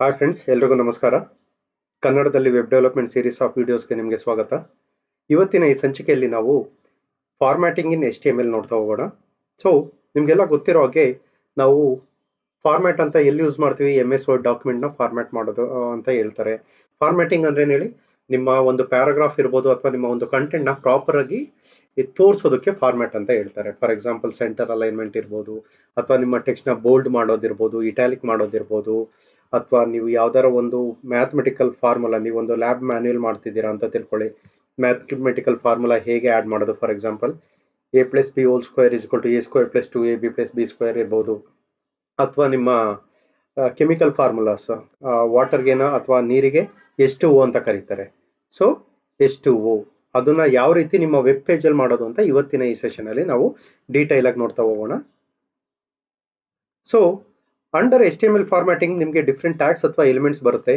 Hi friends, ಎಲ್ರಿಗೂ ನಮಸ್ಕಾರ. ಕನ್ನಡದಲ್ಲಿ ವೆಬ್ ಡೆವಲಪ್ಮೆಂಟ್ ಸೀರೀಸ್ ಆಫ್ ವಿಡಿಯೋಸ್ಗೆ ನಿಮಗೆ ಸ್ವಾಗತ. ಇವತ್ತಿನ ಈ ಸಂಚಿಕೆಯಲ್ಲಿ ನಾವು ಫಾರ್ಮ್ಯಾಟಿಂಗ್ ಇನ್ HTML ನೋಡ್ತಾ ಹೋಗೋಣ. ಸೊ ನಿಮಗೆಲ್ಲ ಗೊತ್ತಿರೋ ಹಾಗೆ ನಾವು ಫಾರ್ಮ್ಯಾಟ್ ಅಂತ ಎಲ್ಲಿ ಯೂಸ್ ಮಾಡ್ತೀವಿ? MS ವರ್ಡ್ ಡಾಕ್ಯುಮೆಂಟ್ನ ಫಾರ್ಮ್ಯಾಟ್ ಮಾಡೋದು ಅಂತ ಹೇಳ್ತಾರೆ. ಫಾರ್ಮ್ಯಾಟಿಂಗ್ ಅಂದ್ರೆ ಹೇಳಿ, ನಿಮ್ಮ ಒಂದು ಪ್ಯಾರಾಗ್ರಾಫ್ ಇರ್ಬೋದು ಅಥವಾ ನಿಮ್ಮ ಒಂದು ಕಂಟೆಂಟ್ನ ಪ್ರಾಪರ್ ಆಗಿ ತೋರಿಸೋದಕ್ಕೆ ಫಾರ್ಮ್ಯಾಟ್ ಅಂತ ಹೇಳ್ತಾರೆ. ಫಾರ್ ಎಕ್ಸಾಂಪಲ್ ಸೆಂಟರ್ ಅಲೈನ್ಮೆಂಟ್ ಇರ್ಬೋದು, ಅಥವಾ ನಿಮ್ಮ ಟೆಕ್ಸ್ಟ್ನ ಬೋಲ್ಡ್ ಮಾಡೋದಿರ್ಬೋದು, ಇಟ್ಯಾಲಿಕ್ ಮಾಡೋದಿರ್ಬೋದು, ಅಥವಾ ನೀವು ಯಾವ್ದಾರ ಒಂದು ಮ್ಯಾಥಮೆಟಿಕಲ್ ಫಾರ್ಮುಲಾ, ನೀವು ಒಂದು ಲ್ಯಾಬ್ ಮ್ಯಾನ್ಯುಯಲ್ ಮಾಡ್ತಿದ್ದೀರಾ ಅಂತ ತಿಳ್ಕೊಳ್ಳಿ. ಮ್ಯಾಥಮೆಟಿಕಲ್ ಫಾರ್ಮುಲಾ ಹೇಗೆ ಆ್ಯಡ್ ಮಾಡೋದು? For example A+B² = A² + 2AB + B² ಇರ್ಬೋದು, ಅಥವಾ ನಿಮ್ಮ ಕೆಮಿಕಲ್ ಫಾರ್ಮುಲಾಸ್, ವಾಟರ್ಗೆನ ಅಥವಾ ನೀರಿಗೆ H2O ಅಂತ ಕರೀತಾರೆ. ಸೊ H2O ಅದನ್ನ ಯಾವ ರೀತಿ ನಿಮ್ಮ ವೆಬ್ ಪೇಜಲ್ಲಿ ಮಾಡೋದು ಅಂತ ಇವತ್ತಿನ ಈ ಸೆಷನ್ ಅಲ್ಲಿ ನಾವು ಡೀಟೈಲ್ ಆಗಿ ನೋಡ್ತಾ ಹೋಗೋಣ. ಸೊ ಅಂಡರ್ HTML ಫಾರ್ಮ್ಯಾಟಿಂಗ್ ನಿಮಗೆ ಡಿಫ್ರೆಂಟ್ ಟ್ಯಾಗ್ಸ್ ಅಥವಾ ಎಲಿಮೆಂಟ್ಸ್ ಬರುತ್ತೆ.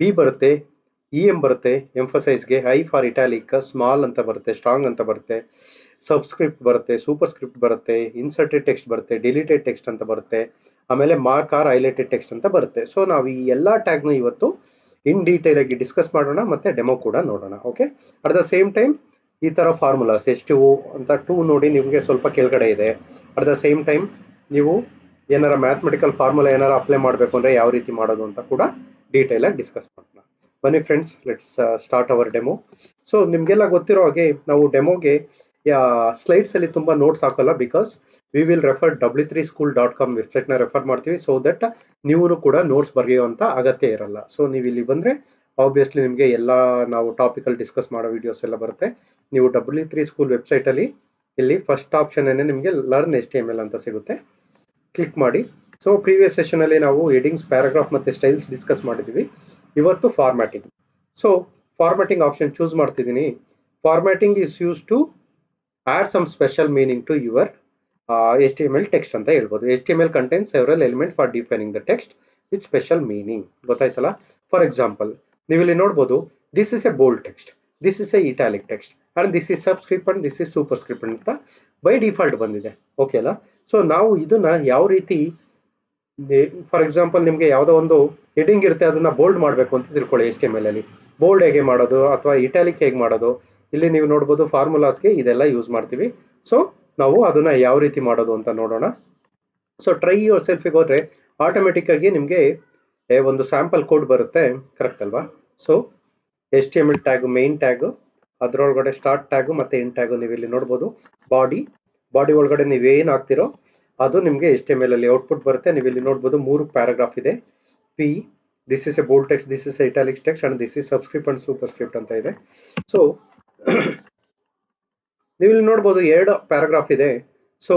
ಬಿ ಬರುತ್ತೆ, EM ಬರುತ್ತೆ, ಎಂಫಸೈಸ್ಗೆ, ಐ ಫಾರ್ ಇಟಾಲಿಕ್, ಸ್ಮಾಲ್ ಅಂತ ಬರುತ್ತೆ, ಸ್ಟ್ರಾಂಗ್ ಅಂತ ಬರುತ್ತೆ, ಸಬ್ಸ್ಕ್ರಿಪ್ಟ್ ಬರುತ್ತೆ, ಸೂಪರ್ ಸ್ಕ್ರಿಪ್ಟ್ ಬರುತ್ತೆ, ಇನ್ಸರ್ಟೆಡ್ ಟೆಕ್ಸ್ಟ್ ಬರುತ್ತೆ, ಡಿಲೀಟೆಡ್ ಟೆಕ್ಸ್ಟ್ ಅಂತ ಬರುತ್ತೆ, ಆಮೇಲೆ ಮಾರ್ಕ್ ಆರ್ ಹೈಲೈಟೆಡ್ ಟೆಕ್ಸ್ಟ್ ಅಂತ ಬರುತ್ತೆ. ಸೊ ನಾವು ಈ ಎಲ್ಲ ಟ್ಯಾಗ್ನ ಇವತ್ತು ಇನ್ ಡೀಟೇಲ್ ಆಗಿ ಡಿಸ್ಕಸ್ ಮಾಡೋಣ, ಮತ್ತೆ ಡೆಮೋ ಕೂಡ ನೋಡೋಣ. Okay, at the same time ಈ ತರ ಫಾರ್ಮುಲಾಸ್ H2O ಅಂತ 2 ನೋಡಿ ನಿಮಗೆ ಸ್ವಲ್ಪ ಕೆಳಗಡೆ ಇದೆ. ಅಟ್ ದ ಸೇಮ್ ಟೈಮ್ ನೀವು ಏನಾರ ಮ್ಯಾಥಮೆಟಿಕಲ್ ಫಾರ್ಮುಲಾ ಏನಾರ ಅಪ್ಲೈ ಮಾಡಬೇಕು ಅಂದ್ರೆ ಯಾವ ರೀತಿ ಮಾಡೋದು ಅಂತ ಕೂಡ ಡೀಟೇಲ್ ಆಗಿ ಡಿಸ್ಕಸ್ ಮಾಡೋಣ. ಬನ್ನಿ friends, let's start hour demo. So ನಿಮಗೆಲ್ಲ ಗೊತ್ತಿರೋ ಹಾಗೆ ನಾವು ಡೆಮೋಗೆ ಸ್ಲೈಡ್ಸ್ ಅಲ್ಲಿ ತುಂಬಾ ನೋಟ್ಸ್ ಹಾಕಲ್ಲ, because we will refer w3school.com ವೆಬ್ಸೈಟ್ನ ರೆಫರ್ ಮಾಡ್ತೀವಿ. ಸೊ ದಟ್ ನೀವು ಕೂಡ ನೋಟ್ಸ್ ಬರೆಯುವಂತ ಅಗತ್ಯ ಇರಲ್ಲ. ಸೊ ನೀವು ಇಲ್ಲಿ ಬಂದ್ರೆ ಆಬ್ವಿಯಸ್ಲಿ ನಿಮಗೆ ಎಲ್ಲ ನಾವು ಟಾಪಿಕಲ್ಲಿ ಡಿಸ್ಕಸ್ ಮಾಡೋ ವಿಡಿಯೋಸ್ ಎಲ್ಲ ಬರುತ್ತೆ. ನೀವು W3School ವೆಬ್ಸೈಟ್ ಅಲ್ಲಿ ಇಲ್ಲಿ ಫಸ್ಟ್ ಆಪ್ಷನ್ ಏನೇ ನಿಮಗೆ ಲರ್ನ್ HTML ಅಂತ ಸಿಗುತ್ತೆ, ಕ್ಲಿಕ್ ಮಾಡಿ. ಸೊ ಪ್ರೀವಿಯಸ್ ಸೆಷನ್ ಅಲ್ಲಿ ನಾವು ಹೆಡಿಂಗ್ಸ್, ಪ್ಯಾರಾಗ್ರಾಫ್ ಮತ್ತೆ ಸ್ಟೈಲ್ಸ್ ಡಿಸ್ಕಸ್ ಮಾಡಿದ್ವಿ. ಇವತ್ತು formatting. So formatting option choose ಮಾಡ್ತಿದ್ದೀನಿ. Formatting is use to add some special meaning to your HTML text ಅಂತ ಹೇಳ್ಬೋದು. HTML contains several element for defining the text with special meaning. ಗೊತ್ತಾಯ್ತಲ್ಲ? For example ನೀವು ಇಲ್ಲಿ ನೋಡ್ಬೋದು, this is a bold text, this is a italic text, and this is subscript and this is superscript ಅಂತ by default ಬಂದಿದೆ. Okay ಅಲ್ಲ? So ನಾವು ಇದನ್ನ ಯಾವ ರೀತಿ, ಫಾರ್ ಎಕ್ಸಾಂಪಲ್ ನಿಮಗೆ ಯಾವುದೋ ಒಂದು ಹೆಡಿಂಗ್ ಇರುತ್ತೆ, ಅದನ್ನ ಬೋಲ್ಡ್ ಮಾಡಬೇಕು ಅಂತ ತಿಳ್ಕೊಳ್ಳಿ. HTML ಅಲ್ಲಿ ಬೋಲ್ಡ್ ಹೇಗೆ ಮಾಡೋದು ಅಥವಾ ಇಟಾಲಿಕ್ ಹೇಗೆ ಮಾಡೋದು, ಇಲ್ಲಿ ನೀವು ನೋಡ್ಬೋದು ಫಾರ್ಮುಲಾಸ್ಗೆ ಇದೆಲ್ಲ ಯೂಸ್ ಮಾಡ್ತೀವಿ. ಸೊ ನಾವು ಅದನ್ನ ಯಾವ ರೀತಿ ಮಾಡೋದು ಅಂತ ನೋಡೋಣ. ಸೊ ಟ್ರೈ ಯುವರ್ ಸೆಲ್ಫಿಗೆ ಹೋದ್ರೆ ಆಟೋಮೆಟಿಕ್ ಆಗಿ ನಿಮಗೆ ಒಂದು ಸ್ಯಾಂಪಲ್ ಕೋಡ್ ಬರುತ್ತೆ, ಕರೆಕ್ಟ್ ಅಲ್ವಾ? So HTML tag, main tag, ಅದರೊಳಗಡೆ ಸ್ಟಾರ್ಟ್ ಟ್ಯಾಗು ಮತ್ತೆ ಎಂಡ್ ಟ್ಯಾಗು ನೀವು ಇಲ್ಲಿ ನೋಡ್ಬೋದು. ಬಾಡಿ ಒಳಗಡೆ ನೀವೇನು ಹಾಕ್ತಿರೋ ಅದು ನಿಮಗೆ HTML ಅಲ್ಲಿ ಔಟ್ಪುಟ್ ಬರುತ್ತೆ. ನೀವು ಇಲ್ಲಿ ನೋಡ್ಬೋದು 3 ಪ್ಯಾರಾಗ್ರಾಫ್ ಇದೆ. P, this is a bold text, this is italic text and this is subscript and super script ಅಂತ ಇದೆ. ಸೊ ನೀವು ಇಲ್ಲಿ ನೋಡ್ಬೋದು 2 ಪ್ಯಾರಾಗ್ರಾಫ್ ಇದೆ. ಸೊ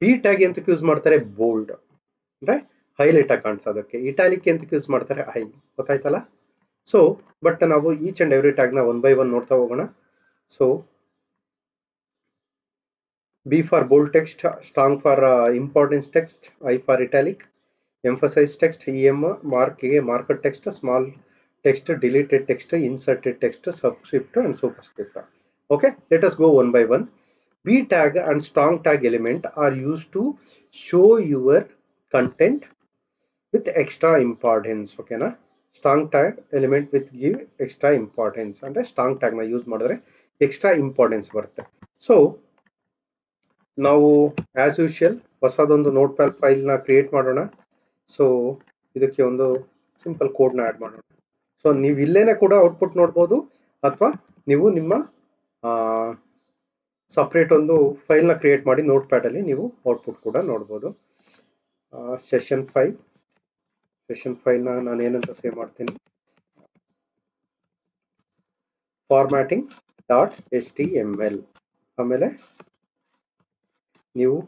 ಬಿ ಟ್ಯಾಗ್ ಎಂತಕ್ಕೆ ಯೂಸ್ ಮಾಡ್ತಾರೆ? ಬೋಲ್ಡ್ ಅಂದ್ರೆ ಹೈಲೈಟ್ ಆಗಿ ಕಾಣಿಸೋದಕ್ಕೆ. ಇಟಾಲಿಕ್ ಎಂತಕ್ಕೆ ಯೂಸ್ ಮಾಡ್ತಾರೆ? ಹೈ. ಗೊತ್ತಾಯ್ತಲ್ಲ? ಸೊ ಬಟ್ ನಾವು ಈಚ್ ಅಂಡ್ ಎವ್ರಿ ಟ್ಯಾಗ್ ನ 1 by 1 ನೋಡ್ತಾ ಹೋಗೋಣ. So B for bold text, strong for importance text, I for italic, emphasize text, EM, marker text, small text, deleted text, inserted text, subscript and superscript. Okay, let us go one by one. B tag and strong tag element are used to show your content with extra importance. Okay na? Strong tag element with give extra importance and strong tag na use ಮಾಡಿದ್ರೆ extra importance ಬರುತ್ತೆ. So ನಾವು as usual ಹೊಸದೊಂದು note pad ಫೈಲ್ನ create ಮಾಡೋಣ. So ಇದಕ್ಕೆ ಒಂದು simple ಕೋಡ್ನ add ಮಾಡೋಣ. So ನೀವು ಇಲ್ಲೇನೆ ಕೂಡ ಔಟ್ಪುಟ್ ನೋಡ್ಬೋದು, ಅಥವಾ ನೀವು ನಿಮ್ಮ ಸಪ್ರೇಟ್ ಒಂದು ಫೈಲ್ನ ಕ್ರಿಯೇಟ್ ಮಾಡಿ ನೋಟ್ ಪ್ಯಾಡಲ್ಲಿ ನೀವು ಔಟ್ಪುಟ್ ಕೂಡ ನೋಡ್ಬೋದು. ಸೆಷನ್ ಫೈಲ್ನ ನಾನು ಏನಂತ ಸೇವ್ ಮಾಡ್ತೀನಿ, formatting.html. ಆಮೇಲೆ ನೀವು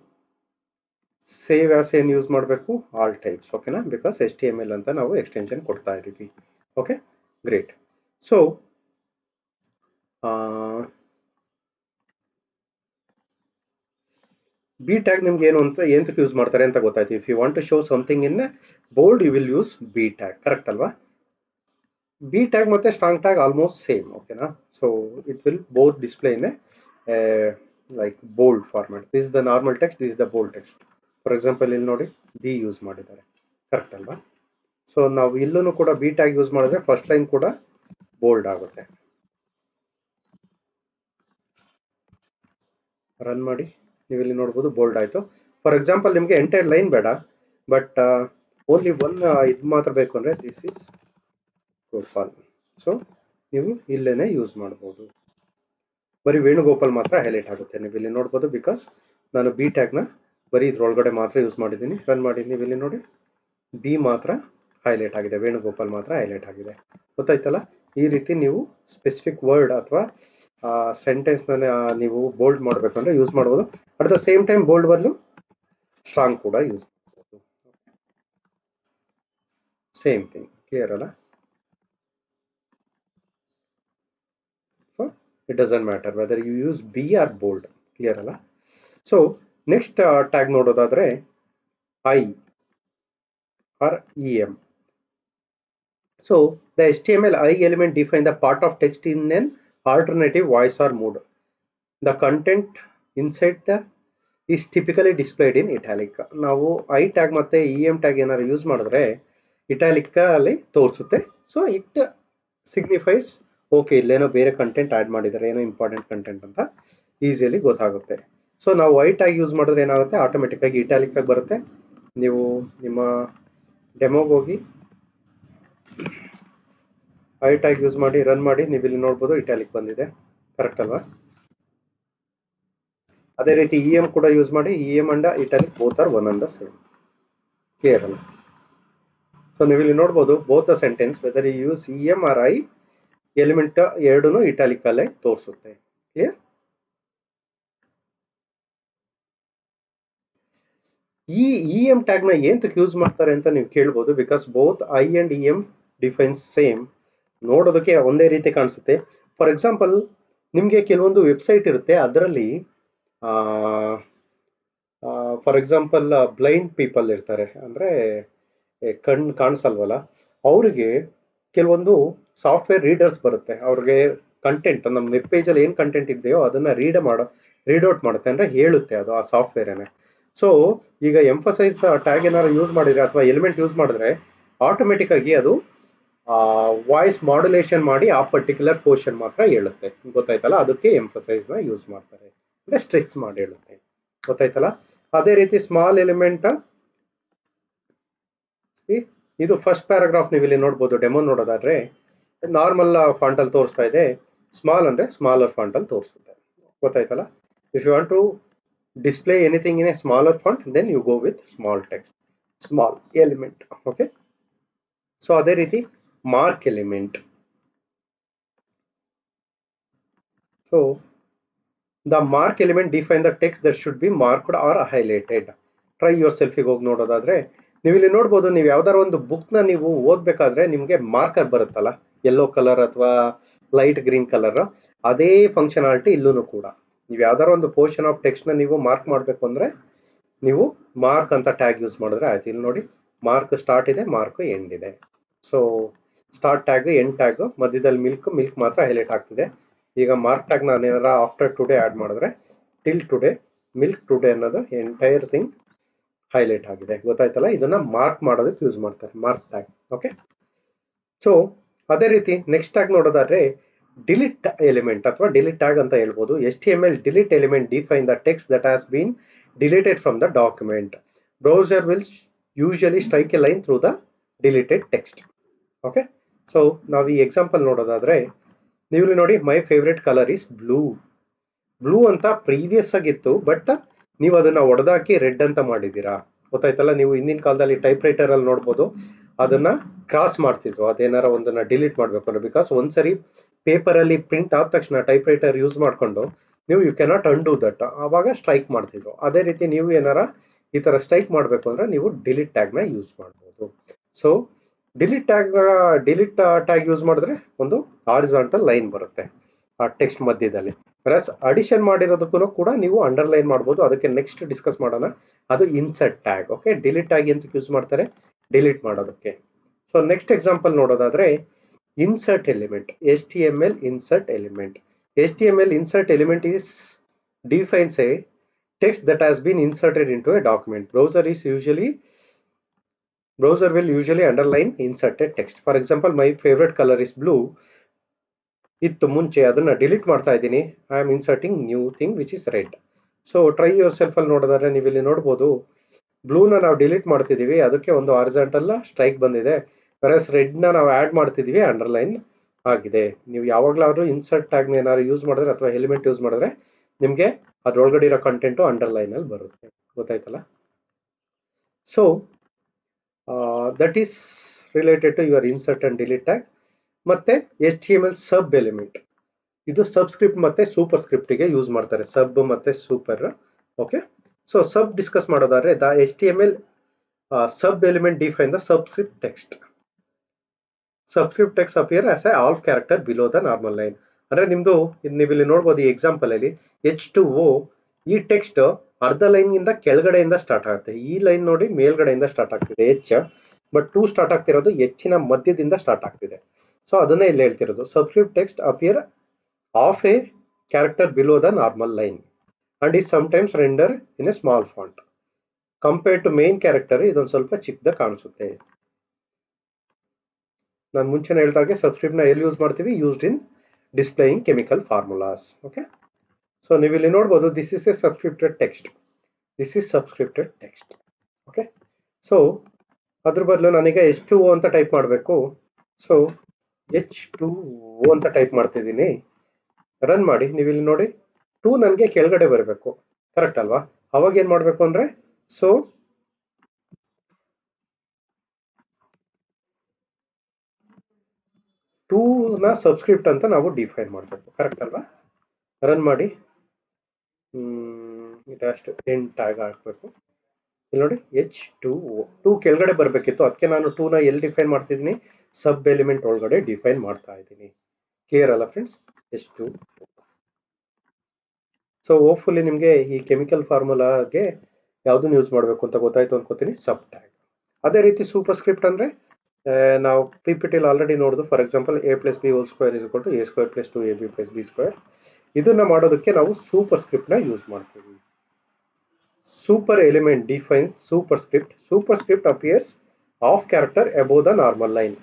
ಸೇವ್ ಆಸ್ ಏನು ಯೂಸ್ ಮಾಡಬೇಕು? All types. ಓಕೆನಾ? ಬಿಕಾಸ್ HTML ಅಂತ ನಾವು ಎಕ್ಸ್ಟೆನ್ಷನ್ ಕೊಡ್ತಾ ಇದ್ದೀವಿ. Okay, great. So B tag ನಿಮ್ಗೆ ಏನು ಅಂತ ಏನಕ್ಕೆ ಯೂಸ್ ಮಾಡ್ತಾರೆ ಅಂತ ಗೊತ್ತಾಯ್ತು. If you want to show something in bold you will use B tag, correct ಅಲ್ವಾ? ಬಿ ಟ್ಯಾಗ್ ಮತ್ತೆ ಸ್ಟ್ರಾಂಗ್ ಟ್ಯಾಗ್ ಆಲ್ಮೋಸ್ಟ್ ಸೇಮ್. ಓಕೆನಾ? So it will both display in like bold format. This is the normal text, this is the bold text. For example ಇಲ್ಲಿ ನೋಡಿ, B use ಮಾಡಿದ್ದಾರೆ, correct ಅಲ್ವಾ? So ನಾವು ಇಲ್ಲೂ ಕೂಡ B tag use ಮಾಡಿದ್ರೆ first line ಕೂಡ ಬೋಲ್ಡ್ ಆಗುತ್ತೆ. ರನ್ ಮಾಡಿ, ನೀವು ಇಲ್ಲಿ ನೋಡ್ಬೋದು ಬೋಲ್ಡ್ ಆಯಿತು. ಫಾರ್ ಎಕ್ಸಾಂಪಲ್ ನಿಮಗೆ ಎಂಟೈರ್ ಲೈನ್ ಬೇಡ, ಬಟ್ ಓನ್ಲಿ ಒನ್ ಇದು ಮಾತ್ರ ಬೇಕು ಅಂದರೆ ದಿಸ್ ಈಸ್ ಗೋಪಾಲ್. ಸೊ ನೀವು ಇಲ್ಲೇನೆ ಯೂಸ್ ಮಾಡ್ಬೋದು. ಬರೀ ವೇಣುಗೋಪಾಲ್ ಮಾತ್ರ ಹೈಲೈಟ್ ಆಗುತ್ತೆ, ನೀವು ಇಲ್ಲಿ ನೋಡ್ಬೋದು. ಬಿಕಾಸ್ ನಾನು ಬಿ ಟ್ಯಾಗ್ನ ಬರೀ ಇದ್ರೊಳಗಡೆ ಮಾತ್ರ ಯೂಸ್ ಮಾಡಿದ್ದೀನಿ. ರನ್ ಮಾಡಿ, ನೀವು ಇಲ್ಲಿ ನೋಡಿ ಬಿ ಮಾತ್ರ ಹೈಲೈಟ್ ಆಗಿದೆ, ವೇಣುಗೋಪಾಲ್ ಮಾತ್ರ ಹೈಲೈಟ್ ಆಗಿದೆ. ಗೊತ್ತಾಯ್ತಲ್ಲ? ಈ ರೀತಿ ನೀವು ಸ್ಪೆಸಿಫಿಕ್ ವರ್ಡ್ ಅಥವಾ ಸೆಂಟೆನ್ಸ್ನ ನೀವು ಬೋಲ್ಡ್ ಮಾಡಬೇಕು ಅಂದರೆ ಯೂಸ್ ಮಾಡ್ಬೋದು. At the same time bold ಬದಲು ಸ್ಟ್ರಾಂಗ್ ಕೂಡ ಯೂಸ್ ಮಾಡ್ಬೋದು. Same thing. ಕ್ಲಿಯರ್ ಅಲ್ಲ? So it doesn't matter whether you use B or bold. Clear ಅಲ್ಲ? ಸೊ ನೆಕ್ಸ್ಟ್ ಟ್ಯಾಗ್ ನೋಡೋದಾದ್ರೆ I or E M. So the HTML I element define the part of text in an alternative voice or mode. The content inside is typically displayed in italic. ನಾವು I tag ಮತ್ತೆ EM tag ಏನಾದ್ರು use ಮಾಡಿದ್ರೆ italic ಅಲ್ಲಿ ತೋರಿಸುತ್ತೆ. So it signifies okay, ಇಲ್ಲೇನೋ ಬೇರೆ content add ಮಾಡಿದ್ದಾರೆ, ಏನೋ ಇಂಪಾರ್ಟೆಂಟ್ ಕಂಟೆಂಟ್ ಅಂತ ಈಸಿಯಲ್ಲಿ ಗೊತ್ತಾಗುತ್ತೆ. ಸೊ ನಾವು I ಟ್ಯಾಗ್ ಯೂಸ್ ಮಾಡಿದ್ರೆ ಏನಾಗುತ್ತೆ, ಆಟೋಮೆಟಿಕ್ ಆಗಿ ಇಟಾಲಿಕ್ ಆಗಿ ಬರುತ್ತೆ. ನೀವು ನಿಮ್ಮ ಡೆಮೋಗೆ ಹೋಗಿ ಐ ಟ್ಯಾಗ್ ಯೂಸ್ ಮಾಡಿ ರನ್ ಮಾಡಿ, ನೀವು ಇಲ್ಲಿ ನೋಡ್ಬೋದು ಇಟಾಲಿಕ್ ಬಂದಿದೆ. ಕರೆಕ್ಟ್ ಅಲ್ವಾ? ಅದೇ ರೀತಿ ಇ ಎಂ ಕೂಡ ಯೂಸ್ ಮಾಡಿ, E M and italic both are one and the same. Clear ಅಲ್ಲ? ಸೊ ನೀವು ಇಲ್ಲಿ ನೋಡ್ಬೋದು both the sentence whether you use E M or I element ಎರಡೂ ಇಟಾಲಿಕ್ ಅಲ್ಲೇ ತೋರಿಸುತ್ತೆ. ಕ್ಲಿಯರ್? ಈ ಇ ಎಂ ಟ್ಯಾಗ್ ನ ಏಂತಕ್ಕೆ ಯೂಸ್ ಮಾಡ್ತಾರೆ ಅಂತ ನೀವು ಕೇಳ್ಬೋದು. Because both I and E M defines same, ನೋಡೋದಕ್ಕೆ ಒಂದೇ ರೀತಿ ಕಾಣಿಸುತ್ತೆ. ಫಾರ್ ಎಕ್ಸಾಂಪಲ್ ನಿಮಗೆ ಕೆಲವೊಂದು ವೆಬ್ಸೈಟ್ ಇರುತ್ತೆ, ಅದರಲ್ಲಿ ಫಾರ್ ಎಕ್ಸಾಂಪಲ್ ಬ್ಲೈಂಡ್ ಪೀಪಲ್ ಇರ್ತಾರೆ, ಅಂದರೆ ಕಣ್ಣು ಕಾಣಿಸಲ್ವಲ್ಲ, ಅವರಿಗೆ ಕೆಲವೊಂದು ಸಾಫ್ಟ್ವೇರ್ ರೀಡರ್ಸ್ ಬರುತ್ತೆ. ಅವ್ರಿಗೆ ಕಂಟೆಂಟ್ ನಮ್ಮ ವೆಬ್ ಪೇಜಲ್ಲಿ ಏನು ಕಂಟೆಂಟ್ ಇದೆಯೋ ಅದನ್ನು ರೀಡ್ ಔಟ್ ಮಾಡುತ್ತೆ, ಅಂದರೆ ಹೇಳುತ್ತೆ ಅದು ಆ ಸಾಫ್ಟ್ವೇರೇನೆ. ಸೊ ಈಗ ಎಂಫಸೈಸ್ ಟ್ಯಾಗ್ ಏನಾದ್ರು ಯೂಸ್ ಮಾಡಿದ್ರೆ ಅಥವಾ ಎಲಿಮೆಂಟ್ ಯೂಸ್ ಮಾಡಿದ್ರೆ ಆಟೋಮೆಟಿಕ್ ಆಗಿ ಅದು ವಾಯ್ಸ್ ಮಾಡ್ಯುಲೇಷನ್ ಮಾಡಿ ಆ ಪರ್ಟಿಕ್ಯುಲರ್ ಪೋರ್ಷನ್ ಮಾತ್ರ ಹೇಳುತ್ತೆ. ಗೊತ್ತಾಯ್ತಲ್ಲ? ಅದಕ್ಕೆ ಎಂಫಸೈಸ್ ನ ಯೂಸ್ ಮಾಡ್ತಾರೆ, ಅಂದ್ರೆ ಸ್ಟ್ರೆಸ್ ಮಾಡಿ ಹೇಳುತ್ತೆ. ಗೊತ್ತಾಯ್ತಲ್ಲ? ಅದೇ ರೀತಿ ಸ್ಮಾಲ್ ಎಲಿಮೆಂಟ್, ಇದು ಫಸ್ಟ್ ಪ್ಯಾರಾಗ್ರಾಫ್ ನೀವು ಇಲ್ಲಿ ನೋಡ್ಬೋದು. ಡೆಮೋ ನೋಡೋದಾದ್ರೆ ನಾರ್ಮಲ್ ಫಾಂಟ್ ಅಲ್ಲಿ ತೋರಿಸ್ತಾ ಇದೆ, ಸ್ಮಾಲ್ ಅಂದ್ರೆ ಸ್ಮಾಲರ್ ಫಾಂಟ್ ಅಲ್ಲಿ ತೋರಿಸುತ್ತೆ. ಗೊತ್ತಾಯ್ತಲ್ಲ? If you want to display anything in a smaller font, then you go with small text, small element. Okay. So ಅದೇ ರೀತಿ mark element. So the mark element define the text that should be marked or highlighted. Try your ಸೆಲ್ಫಿಗೆ ಹೋಗಿ ನೋಡೋದಾದ್ರೆ ನೀವು ಇಲ್ಲಿ ನೋಡ್ಬೋದು, ನೀವು ಯಾವ್ದಾರ ಒಂದು ಬುಕ್ನ ನೀವು ಓದ್ಬೇಕಾದ್ರೆ ನಿಮಗೆ ಮಾರ್ಕರ್ ಬರುತ್ತಲ್ಲ, ಯೆಲ್ಲೋ ಕಲರ್ ಅಥವಾ ಲೈಟ್ ಗ್ರೀನ್ ಕಲರ್, ಅದೇ ಫಂಕ್ಷನಾಲಿಟಿ ಇಲ್ಲೂ ಕೂಡ. ನೀವು ಯಾವ್ದಾರ ಒಂದು ಪೋರ್ಷನ್ ಆಫ್ ಟೆಕ್ಸ್ಟ್ನ ನೀವು ಮಾರ್ಕ್ ಮಾಡಬೇಕು ಅಂದರೆ ನೀವು ಮಾರ್ಕ್ ಅಂತ ಟ್ಯಾಗ್ ಯೂಸ್ ಮಾಡಿದ್ರೆ ಆಯ್ತು. ಇಲ್ಲಿ ನೋಡಿ, ಮಾರ್ಕ್ ಸ್ಟಾರ್ಟ್ ಇದೆ, ಮಾರ್ಕ್ ಎಂಡ್ ಇದೆ. So start tag, end tag, ಮಧ್ಯದಲ್ಲಿ ಮಿಲ್ಕ್ ಮಾತ್ರ ಹೈಲೈಟ್ ಆಗ್ತಿದೆ. ಈಗ ಮಾರ್ಕ್ ಟ್ಯಾಗ್ ನಾನು ಏನಾರ ಆಫ್ಟರ್ ಟುಡೇ ಆ್ಯಡ್ ಮಾಡಿದ್ರೆ ಟಿಲ್ ಟುಡೇ, ಮಿಲ್ಕ್ ಟುಡೇ ಅನ್ನೋದು ಎಂಟೈರ್ ಥಿಂಗ್ ಹೈಲೈಟ್ ಆಗಿದೆ. ಗೊತ್ತಾಯ್ತಲ್ಲ? ಇದನ್ನ ಮಾರ್ಕ್ ಮಾಡೋದಕ್ಕೆ ಯೂಸ್ ಮಾಡ್ತಾರೆ, ಮಾರ್ಕ್ ಟ್ಯಾಗ್. ಓಕೆ. ಸೊ ಅದೇ ರೀತಿ ನೆಕ್ಸ್ಟ್ ಟ್ಯಾಗ್ ನೋಡೋದಾದ್ರೆ ಡಿಲೀಟ್ ಎಲಿಮೆಂಟ್ ಅಥವಾ ಡಿಲೀಟ್ ಟ್ಯಾಗ್ ಅಂತ ಹೇಳ್ಬೋದು. HTML delete element define the text that has been deleted from the document. Browser will usually strike A line through the deleted text. Okay. So ನಾವು ಈ example ನೋಡೋದಾದ್ರೆ ನೀವು ನೋಡಿ, my favourite colour is blue ಅಂತ previous ಆಗಿತ್ತು, but ನೀವು ಅದನ್ನ ಒಡೆದಾಕಿ red ಅಂತ ಮಾಡಿದ್ದೀರಾ. ಗೊತ್ತಾಯ್ತಲ್ಲ? ನೀವು ಹಿಂದಿನ ಕಾಲದಲ್ಲಿ ಟೈಪ್ ರೈಟರ್ ಅಲ್ಲಿ ನೋಡ್ಬೋದು, ಅದನ್ನ ಕ್ರಾಸ್ ಮಾಡ್ತಿದ್ರು, ಅದೇನಾರ ಒಂದನ್ನ ಡಿಲೀಟ್ ಮಾಡ್ಬೇಕು ಅಂದ್ರೆ. ಬಿಕಾಸ್ ಒಂದ್ಸರಿ ಪೇಪರ್ ಅಲ್ಲಿ ಪ್ರಿಂಟ್ ಆದ ತಕ್ಷಣ ಟೈಪ್ ರೈಟರ್ ಯೂಸ್ ಮಾಡ್ಕೊಂಡು ನೀವು ಯು ಕೆನಾಟ್ ಅಂಡು ದಟ್, ಆವಾಗ ಸ್ಟ್ರೈಕ್ ಮಾಡ್ತಿದ್ರು. ಅದೇ ರೀತಿ ನೀವು ಏನಾರ ಈ ತರ ಸ್ಟ್ರೈಕ್ ಮಾಡಬೇಕು ಅಂದ್ರೆ ನೀವು ಡಿಲೀಟ್ ಟ್ಯಾಗ್ ನ ಯೂಸ್ ಮಾಡ್ಬೋದು. ಸೊ ಡಿಲೀಟ್ ಟ್ಯಾಗ್ ಯೂಸ್ ಮಾಡಿದ್ರೆ ಒಂದು ಹಾರಿಜಾಂಟಲ್ ಲೈನ್ ಬರುತ್ತೆ ಆ ಟೆಕ್ಸ್ಟ್ ಮಧ್ಯದಲ್ಲಿ. ಪ್ಲಸ್ ಅಡಿಷನ್ ಮಾಡಿರೋದಕ್ಕೂ ಕೂಡ ನೀವು ಅಂಡರ್ಲೈನ್ ಮಾಡ್ಬೋದು, ಅದಕ್ಕೆ ನೆಕ್ಸ್ಟ್ ಡಿಸ್ಕಸ್ ಮಾಡೋಣ. ಅದು insert tag. Okay. Delete tag ಅಂತ ಯೂಸ್ ಮಾಡ್ತಾರೆ ಡಿಲೀಟ್ ಮಾಡೋದಕ್ಕೆ. ಸೊ ನೆಕ್ಸ್ಟ್ ಎಕ್ಸಾಂಪಲ್ ನೋಡೋದಾದ್ರೆ insert element, HTML insert element. HTML insert element is defines a text that has been inserted into a document. Browser is usually Browser will usually underline inserted text. For example, my favorite color is blue. ಇತ್ತು ಮುಂಚೆ, ಅದನ್ನ delete ಮಾಡ್ತಾ ಇದ್ದೀನಿ. I am inserting new thing which is red. So try your self ಅಲ್ಲಿ ನೋಡಿದ್ರೆ ನೀವು ಇಲ್ಲಿ ನೋಡ್ಬೋದು, ಬ್ಲೂನ ನಾವು ಡಿಲೀಟ್ ಮಾಡ್ತಿದೀವಿ, ಅದಕ್ಕೆ ಒಂದು ಹಾರಿಜಾಂಟಲ್ ಸ್ಟ್ರೈಕ್ ಬಂದಿದೆ. ವೆರಸ್ ರೆಡ್ನ ನಾವು ಆ್ಯಡ್ ಮಾಡ್ತಿದೀವಿ, ಅಂಡರ್ಲೈನ್ ಆಗಿದೆ. ನೀವು ಯಾವಾಗಲಾದ್ರೂ ಇನ್ಸರ್ಟ್ ಟ್ಯಾಗ್ನ ಏನಾದ್ರು ಯೂಸ್ ಮಾಡಿದ್ರೆ ಅಥವಾ ಎಲಿಮೆಂಟ್ ಯೂಸ್ ಮಾಡಿದ್ರೆ ನಿಮಗೆ ಅದ್ರೊಳಗಡೆ ಇರೋ ಕಂಟೆಂಟು ಅಂಡರ್ಲೈನ್ ಅಲ್ಲಿ ಬರುತ್ತೆ. ಗೊತ್ತಾಯ್ತಲ್ಲ? So that is related to your insert and delete tag. ಮತ್ತೆ HTML ಸಬ್ ಎಲಿಮೆಂಟ್, ಇದು ಸಬ್ಸ್ಕ್ರಿಪ್ಟ್ ಮತ್ತೆ ಸೂಪರ್ ಸ್ಕ್ರಿಪ್ಟಿಗೆ ಯೂಸ್ ಮಾಡ್ತಾರೆ, ಸಬ್ ಮತ್ತೆ super. Okay, so sub discuss ಮಾಡೋದಾದ್ರೆ the HTML sub element define the subscript text. Subscript text appear as a half character below the normal line. ಅಂದ್ರೆ ನಿಮ್ದು ನೀವು ಇಲ್ಲಿ ನೋಡ್ಬೋದು ಈ ಎಕ್ಸಾಂಪಲ್ ಅಲ್ಲಿ H2O, ಈ ಟೆಕ್ಸ್ಟ್ ಅರ್ಧ ಲೈನ್ ಇಂದ ಕೆಳಗಡೆಯಿಂದ ಸ್ಟಾರ್ಟ್ ಆಗುತ್ತೆ. ಈ ಲೈನ್ ನೋಡಿ ಮೇಲ್ಗಡೆಯಿಂದ ಸ್ಟಾರ್ಟ್ ಆಗ್ತಿದೆ H, ಬಟ್ 2 ಸ್ಟಾರ್ಟ್ ಆಗ್ತಿರೋದು H ಮಧ್ಯದಿಂದ ಸ್ಟಾರ್ಟ್ ಆಗ್ತಿದೆ. ಸೊ ಅದನ್ನೇ ಇಲ್ಲಿ ಹೇಳ್ತಿರೋದು, subscript text appear of a character below the normal line and is sometimes render in a small font. Compare to main character ಇದೊಂದು ಸ್ವಲ್ಪ ಚಿಕ್ಕದ ಕಾಣಿಸುತ್ತೆ. ನಾನು ಮುಂಚೆನೇ ಹೇಳಿದಾಗೆ ಸಬ್ಸ್ಕ್ರಿಪ್ಟ್ ನ ಎಲ್ಲಿ ಯೂಸ್ ಮಾಡ್ತೀವಿ, used in displaying chemical formulas. Okay, so ನೀವು ಇಲ್ಲಿ ನೋಡ್ಬೋದು, this is a subscripted text, this is subscripted text. Okay, so ಅದ್ರ ಬದಲು ನಾನೀಗ H2O ಅಂತ ಟೈಪ್ ಮಾಡಬೇಕು. ಸೊ H2O ಅಂತ ಟೈಪ್ ಮಾಡ್ತಿದ್ದೀನಿ, ರನ್ ಮಾಡಿ. ನೀವು ಇಲ್ಲಿ ನೋಡಿ 2 ನನಗೆ ಕೆಳಗಡೆ ಬರಬೇಕು, ಕರೆಕ್ಟ್ ಅಲ್ವಾ? ಅವಾಗ ಏನ್ ಮಾಡ್ಬೇಕು ಅಂದ್ರೆ, ಸೊ 2 ನ ಸಬ್ಸ್ಕ್ರಿಪ್ಟ್ ಅಂತ ನಾವು ಡಿಫೈನ್ ಮಾಡಬೇಕು, ಕರೆಕ್ಟ್ ಅಲ್ವಾ? ರನ್ ಮಾಡಿ. ಇದಷ್ಟು ಎಂಡ್ ಟ್ಯಾಗ್ ಹಾಕಬೇಕು. ಇಲ್ಲಿ ನೋಡಿ H2O, 2 ಕೆಳಗಡೆ ಬರಬೇಕಿತ್ತು, ಅದಕ್ಕೆ ನಾನು 2 ನ ಎಲ್ಲಿ ಡಿಫೈನ್ ಮಾಡ್ತಿದ್ದೀನಿ, ಸಬ್ ಎಲಿಮೆಂಟ್ ಒಳಗಡೆ ಡಿಫೈನ್ ಮಾಡ್ತಾ ಇದ್ದೀನಿ. ಕ್ಲಿಯರ್ ಅಲ್ಲ ಫ್ರೆಂಡ್ಸ್? H2O. ಸೊ ಹೋಪ್ಫುಲಿ ನಿಮಗೆ ಈ ಕೆಮಿಕಲ್ ಫಾರ್ಮುಲಾಗೆ ಯಾವ್ದನ್ನ ಯೂಸ್ ಮಾಡಬೇಕು ಅಂತ ಗೊತ್ತಾಯ್ತು ಅನ್ಕೋತೀನಿ, ಸಬ್ ಟ್ಯಾಗ್. ಅದೇ ರೀತಿ ಸೂಪರ್ ಸ್ಕ್ರಿಪ್ಟ್ ಅಂದ್ರೆ ನಾವು PPT ಆಲ್ರೆಡಿ ನೋಡಿದ್ವು. For example A + B² = A² + 2AB + B². ಇದನ್ನ ಮಾಡೋದಕ್ಕೆ ನಾವು ಸೂಪರ್ ಸ್ಕ್ರಿಪ್ಟ್ ನ ಯೂಸ್ ಮಾಡ್ತೀವಿ. Super element defines super script. Super script appears of character above the normal line.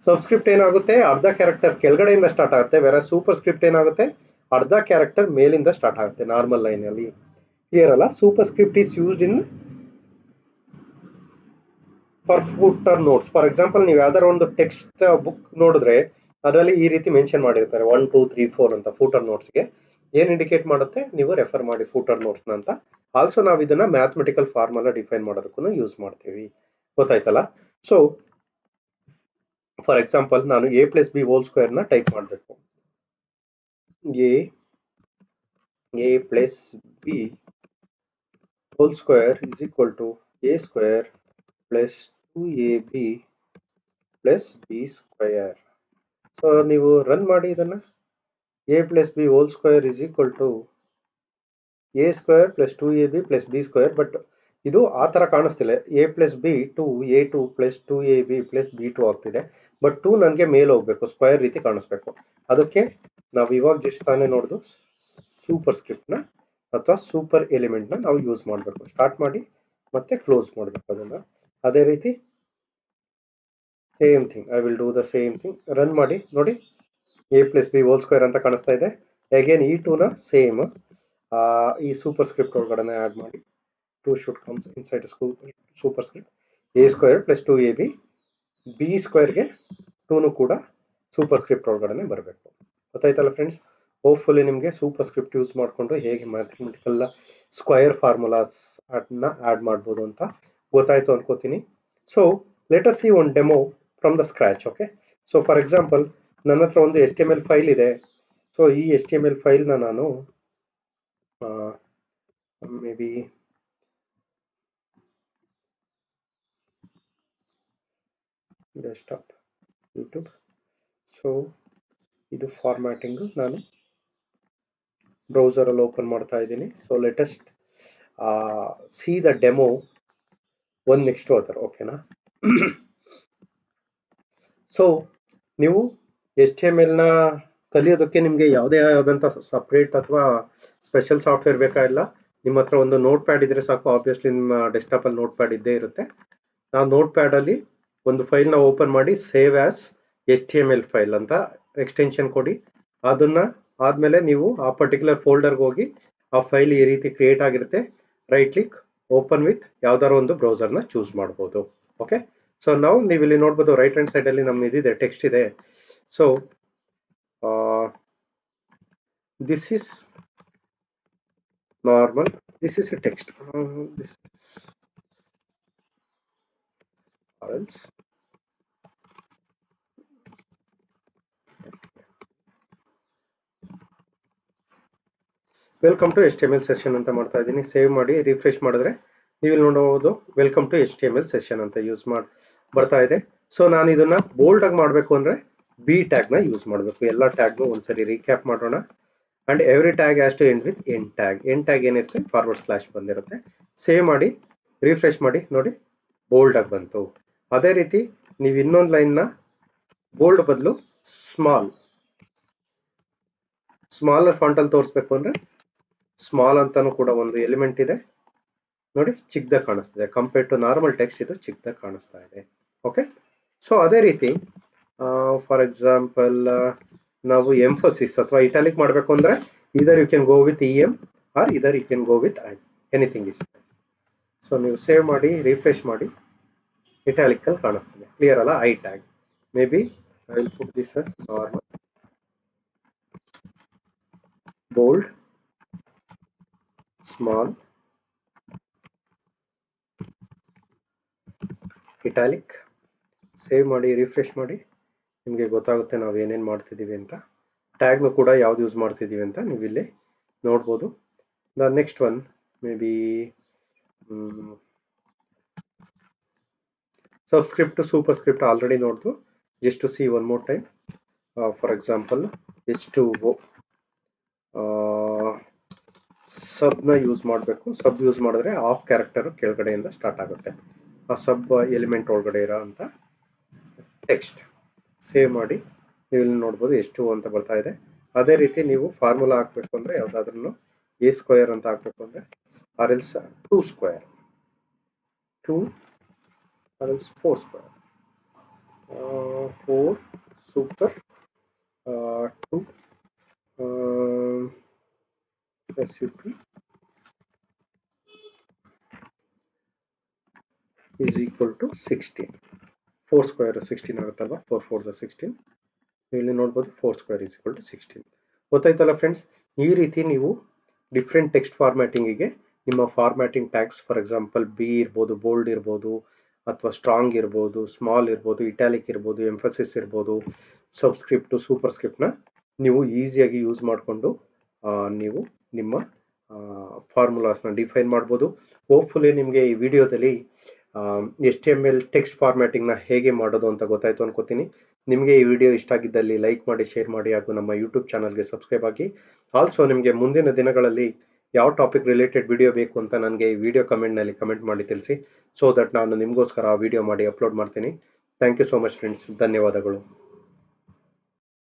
Subscript ಏನಾಗುತ್ತೆ, ಅರ್ಧ ಕ್ಯಾರೆಕ್ಟರ್ ಕೆಳಗಡೆಯಿಂದ ಸ್ಟಾರ್ಟ್ ಆಗುತ್ತೆ. ಬೇರೆ ಸೂಪರ್ ಸ್ಕ್ರಿಪ್ಟ್ ಏನಾಗುತ್ತೆ, ಅರ್ಧ ಕ್ಯಾರೆಕ್ಟರ್ ಮೇಲಿಂದ ಸ್ಟಾರ್ಟ್ ಆಗುತ್ತೆ ನಾರ್ಮಲ್ ಲೈನ್ ಅಲ್ಲಿ. ಕ್ಲಿಯರ್ ಅಲ್ಲ? Super script is used in for footer notes. For example, ನೀವು ಯಾವ್ದಾರ ಒಂದು ಟೆಕ್ಸ್ಟ್ ಬುಕ್ ನೋಡಿದ್ರೆ ಅದರಲ್ಲಿ ಈ ರೀತಿ ಮೆನ್ಷನ್ ಮಾಡಿರ್ತಾರೆ 1 2 3 4 ಅಂತ. ಫೂಟರ್ ನೋಟ್ಸ್ಗೆ ಏನ್ ಇಂಡಿಕೇಟ್ ಮಾಡುತ್ತೆ, ನೀವು ರೆಫರ್ ಮಾಡಿ ಫೂಟರ್ ನೋಟ್ಸ್ ಅಂತ. ಆಲ್ಸೋ ನಾವು ಇದನ್ನ ಮ್ಯಾಥಮೆಟಿಕಲ್ ಫಾರ್ಮುಲಾ ಡಿಫೈನ್ ಮಾಡೋದಕ್ಕೂ ಯೂಸ್ ಮಾಡ್ತೀವಿ. ಗೊತ್ತಾಯ್ತಲ್ಲ? ಸೊ ಫಾರ್ ಎಕ್ಸಾಂಪಲ್, ನಾನು A + B² ನ ಟೈಪ್ ಮಾಡಬೇಕು. A + B² = A² + 2AB + B². So ನೀವು ರನ್ ಮಾಡಿ ಇದನ್ನ. A + B² = A² + 2AB + B². But ಇದು ಆ ತರ ಕಾಣಿಸ್ತಿಲ್ಲ. A + B 2, A2 + 2AB + B2 ಆಗ್ತಿದೆ. ಬಟ್ 2 ನನಗೆ ಮೇಲೆ ಹೋಗ್ಬೇಕು, ಸ್ಕ್ವೇರ್ ರೀತಿ ಕಾಣಿಸ್ಬೇಕು. ಅದಕ್ಕೆ ನಾವು ಇವಾಗ ಜಸ್ಟ್ ತಾನೇ ನೋಡಿದ್ದು ಸೂಪರ್ ಸ್ಕ್ರಿಪ್ಟ್ ನ ಅಥವಾ ಸೂಪರ್ ಎಲಿಮೆಂಟ್ ನ ನಾವು ಯೂಸ್ ಮಾಡಬೇಕು. ಸ್ಟಾರ್ಟ್ ಮಾಡಿ ಮತ್ತೆ ಕ್ಲೋಸ್ ಮಾಡಬೇಕು ಅದನ್ನ. ಅದೇ ರೀತಿ same thing, I will do the same thing. Run ಮಾಡಿ ನೋಡಿ, A + B² ಅಂತ ಕಾಣಿಸ್ತಾ ಇದೆ. ಅಗೇನ್ ಈ 2 ನ ಸೇಮ್ ಈ ಸೂಪರ್ ಸ್ಕ್ರಿಪ್ಟ್ ಒಳಗಡೆ ಆಡ್ ಮಾಡಿ. 2 should comes inside super script. A² + 2AB. B² ಗೆ 2 ಕೂಡ ಸೂಪರ್ ಸ್ಕ್ರಿಪ್ಟ್ ಒಳಗಡೆ ಬರಬೇಕು. ಗೊತ್ತಾಯ್ತಲ್ಲ ಫ್ರೆಂಡ್ಸ್? ಹೋಪ್ಫುಲಿ ನಿಮಗೆ ಸೂಪರ್ ಸ್ಕ್ರಿಪ್ಟ್ ಯೂಸ್ ಮಾಡಿಕೊಂಡು ಹೇಗೆ ಮ್ಯಾಥಮೆಟಿಕಲ್ ಸ್ಕ್ವೇರ್ ಫಾರ್ಮುಲಾಸ್ ಅದನ್ನ ಆಡ್ ಮಾಡ್ಬೋದು ಅಂತ ಗೊತ್ತಾಯ್ತು ಅನ್ಕೋತೀನಿ. So let us see one demo from the scratch. Okay, so for example, ನನ್ನ ಹತ್ರ ಒಂದು HTML ಫೈಲ್ ಇದೆ. ಸೊ ಈ HTML ಫೈಲ್ನ ನಾನು ಮೇ ಬಿ ಡೆಸ್ಕ್ಟಾಪ್, ಯೂಟ್ಯೂಬ್. ಸೊ ಇದು ಫಾರ್ಮ್ಯಾಟಿಂಗ್ ನಾನು ಬ್ರೌಸರ್ ಅಲ್ಲಿ ಓಪನ್ ಮಾಡ್ತಾ ಇದ್ದೀನಿ. So let's see the demo one next other. ಓಕೆನಾ? ಸೊ ನೀವು HTML ನ ಕಲಿಯೋದಕ್ಕೆ ನಿಮಗೆ ಯಾವುದಂತ ಸಪ್ರೇಟ್ ಅಥವಾ ಸ್ಪೆಷಲ್ ಸಾಫ್ಟ್ವೇರ್ ಬೇಕಾಗಿಲ್ಲ. ನಿಮ್ಮ ಹತ್ರ ಒಂದು ನೋಟ್ ಪ್ಯಾಡ್ ಇದ್ರೆ ಸಾಕು. ಆಬ್ವಿಯಸ್ಲಿ ನಿಮ್ಮ ಡೆಸ್ಕ್ಟಾಪ್ ಅಲ್ಲಿ ನೋಟ್ ಪ್ಯಾಡ್ ಇದ್ದೇ ಇರುತ್ತೆ. ನಾವು ನೋಟ್ ಪ್ಯಾಡ್ ಅಲ್ಲಿ ಒಂದು ಫೈಲ್ ನ ಓಪನ್ ಮಾಡಿ ಸೇವ್ ಆಸ್ HTML ಫೈಲ್ ಅಂತ ಎಕ್ಸ್ಟೆನ್ಷನ್ ಕೊಡಿ. ಅದನ್ನ ಆದ್ಮೇಲೆ ನೀವು ಆ ಪರ್ಟಿಕ್ಯುಲರ್ ಫೋಲ್ಡರ್ಗೆ ಹೋಗಿ ಆ ಫೈಲ್ ಈ ರೀತಿ ಕ್ರಿಯೇಟ್ ಆಗಿರುತ್ತೆ. ರೈಟ್ ಕ್ಲಿಕ್, ಓಪನ್ ವಿತ್ ಯಾವ್ದಾರ ಒಂದು ಬ್ರೌಸರ್ ನ ಚೂಸ್ ಮಾಡಬಹುದು. ಓಕೆ, ಸೊ ನಾವು ನೀವು ಇಲ್ಲಿ ನೋಡ್ಬೋದು ರೈಟ್ ಹ್ಯಾಂಡ್ ಸೈಡ್ ಅಲ್ಲಿ ನಮ್ಮ ಇದಿದೆ, ಟೆಕ್ಸ್ಟ್ ಇದೆ. So this is normal, this is a text, this is, or else welcome to HTML session ಅಂತ ಮಾಡ್ತಾ ಇದ್ದೀನಿ. ಸೇವ್ ಮಾಡಿ ರಿಫ್ರೆಶ್ ಮಾಡಿದ್ರೆ ನೀವು ಇಲ್ಲಿ ನೋಡಬಹುದು ವೆಲ್ಕಮ್ ಟು HTML ಸೆಷನ್ ಅಂತ ಯೂಸ್ ಮಾಡಿ ಬರ್ತಾ ಇದೆ. ಸೊ ನಾನು ಇದನ್ನ ಬೋಲ್ಡ್ ಆಗಿ ಮಾಡಬೇಕು ಅಂದ್ರೆ ಬಿ ಟ್ಯಾಗ್ ನ ಯೂಸ್ ಮಾಡಬೇಕು. ಎಲ್ಲ ಟ್ಯಾಗ್ ಒಂದ್ಸರಿ ರೀಕ್ಯಾಪ್ ಮಾಡೋಣ. And every tag has to end with end tag. End tag ಏನಿರುತ್ತೆ ಫಾರ್ವರ್ಡ್ ಸ್ಲಾಶ್ ಬಂದಿರುತ್ತೆ. ಸೇವ್ ಮಾಡಿ ರಿಫ್ರೆಶ್ ಮಾಡಿ ನೋಡಿ ಬೋಲ್ಡ್ ಆಗಿ ಬಂತು. ಅದೇ ರೀತಿ ನೀವು ಇನ್ನೊಂದು ಲೈನ್ ನ ಬೋಲ್ಡ್ ಬದಲು ಸ್ಮಾಲರ್ ಫಾಂಟ್ ಅಲ್ಲಿ ತೋರಿಸ್ಬೇಕು ಅಂದ್ರೆ ಸ್ಮಾಲ್ ಅಂತಾನು ಕೂಡ ಒಂದು ಎಲಿಮೆಂಟ್ ಇದೆ ನೋಡಿ, ಚಿಕ್ಕದಾಗಿ ಕಾಣಿಸ್ತಿದೆ. ಕಂಪೇರ್ ಟು ನಾರ್ಮಲ್ ಟೆಕ್ಸ್ಟ್ ಇದು ಚಿಕ್ಕದಾಗಿ ಕಾಣಿಸ್ತಾ ಇದೆ. ಓಕೆ, ಸೊ ಅದೇ ರೀತಿ ಫಾರ್ ಎಕ್ಸಾಂಪಲ್ ನಾವು ಎಂಫಸಿಸ್ ಅಥವಾ ಇಟಾಲಿಕ್ ಮಾಡಬೇಕು ಅಂದ್ರೆ either you can go with EM or either you can go with I, anything is. So ನೀವು ಸೇವ್ ಮಾಡಿ ರಿಫ್ರೆಶ್ ಮಾಡಿ ಇಟಾಲಿಕ್ ಅಲ್ಲಿ ಕಾಣಿಸ್ತಿದೆ. ಕ್ಲಿಯರ್ ಅಲ್ಲ? I tag may be I will put this as normal, bold, small, italic. Save ಮಾಡಿ refresh ಮಾಡಿ ನಿಮಗೆ ಗೊತ್ತಾಗುತ್ತೆ ನಾವು ಏನೇನು ಮಾಡ್ತಿದ್ದೀವಿ ಅಂತ. ಟ್ಯಾಗ್ನು ಕೂಡ ಯಾವ್ದು ಯೂಸ್ ಮಾಡ್ತಿದ್ದೀವಿ ಅಂತ ನೀವು ಇಲ್ಲಿ ನೋಡ್ಬೋದು. The next one may be subscript to superscript already ನೋಡ್ತು. Just to see one more time. For example H2O sub ನ ಯೂಸ್ ಮಾಡಬೇಕು. ಸಬ್ ಯೂಸ್ ಮಾಡಿದ್ರೆ ಆಫ್ ಕ್ಯಾರೆಕ್ಟರ್ ಕೆಳಗಡೆಯಿಂದ ಸ್ಟಾರ್ಟ್ ಆಗುತ್ತೆ. ಆ ಸಬ್ ಎಲಿಮೆಂಟ್ ಒಳಗಡೆ ಇರೋ ಅಂತ ಟೆಕ್ಸ್ಟ್. ಸೇವ್ ಮಾಡಿ ನೀವು ಇಲ್ಲಿ ನೋಡ್ಬೋದು H2O ಅಂತ ಬರ್ತಾ ಇದೆ. ಅದೇ ರೀತಿ ನೀವು ಫಾರ್ಮುಲಾ ಹಾಕ್ಬೇಕು ಅಂದ್ರೆ ಯಾವ್ದಾದ್ರು A ಸ್ಕ್ವೇರ್ ಅಂತ ಹಾಕ್ಬೇಕು ಅಂದ್ರೆ or else 2 square, 2 or else 4 square, 4 super 2 SUP is equal to 16. 4 square 16 ಆಗುತ್ತಲ್ವಾ, 4 4s 16. ಇಲ್ಲಿ ನೋಡ್ಬೋದು 4 ಸ್ಕ್ವೇರ್ is equal to 16. ಗೊತ್ತಾಯ್ತಲ್ಲ ಫ್ರೆಂಡ್ಸ್? ಈ ರೀತಿ ನೀವು ಡಿಫ್ರೆಂಟ್ ಟೆಕ್ಸ್ಟ್ ಫಾರ್ಮ್ಯಾಟಿಂಗಿಗೆ ನಿಮ್ಮ formatting tags, for example B ಇರ್ಬೋದು, ಬೋಲ್ಡ್ ಇರ್ಬೋದು, ಅಥವಾ ಸ್ಟ್ರಾಂಗ್ ಇರ್ಬೋದು, ಸ್ಮಾಲ್ ಇರ್ಬೋದು, ಇಟಾಲಿಕ್ ಇರ್ಬೋದು, ಎಂಫಸಿಸ್ ಇರ್ಬೋದು, ಸಬ್ಸ್ಕ್ರಿಪ್ಟ್ ಸೂಪರ್ ಸ್ಕ್ರಿಪ್ಟ್ನ ನೀವು ಈಸಿಯಾಗಿ ಯೂಸ್ ಮಾಡಿಕೊಂಡು ನೀವು ನಿಮ್ಮ ಫಾರ್ಮುಲಾಸ್ನ ಡಿಫೈನ್ ಮಾಡ್ಬೋದು. ಹೋಪ್ಫುಲಿ ನಿಮಗೆ ಈ ವಿಡಿಯೋದಲ್ಲಿ HTML ಟೆಕ್ಸ್ಟ್ ಫಾರ್ಮ್ಯಾಟಿಂಗ್ನ ಹೇಗೆ ಮಾಡೋದು ಅಂತ ಗೊತ್ತಾಯ್ತು ಅನ್ಕೋತೀನಿ. ನಿಮಗೆ ಈ ವಿಡಿಯೋ ಇಷ್ಟ ಆಗಿದ್ದಲ್ಲಿ ಲೈಕ್ ಮಾಡಿ, ಶೇರ್ ಮಾಡಿ, ಹಾಗೂ ನಮ್ಮ ಯೂಟ್ಯೂಬ್ ಚಾನಲ್ಗೆ ಸಬ್ಸ್ಕ್ರೈಬ್ ಆಗಿ. ಆಲ್ಸೋ ನಿಮಗೆ ಮುಂದಿನ ದಿನಗಳಲ್ಲಿ ಯಾವ ಟಾಪಿಕ್ ರಿಲೇಟೆಡ್ ವಿಡಿಯೋ ಬೇಕು ಅಂತ ನನಗೆ ಈ ವಿಡಿಯೋ ಕಮೆಂಟ್ನಲ್ಲಿ ಕಮೆಂಟ್ ಮಾಡಿ ತಿಳಿಸಿ. ಸೊ ದಟ್ ನಾನು ನಿಮಗೋಸ್ಕರ ಆ ವಿಡಿಯೋ ಮಾಡಿ ಅಪ್ಲೋಡ್ ಮಾಡ್ತೀನಿ. Thank you so much friends, ಧನ್ಯವಾದಗಳು.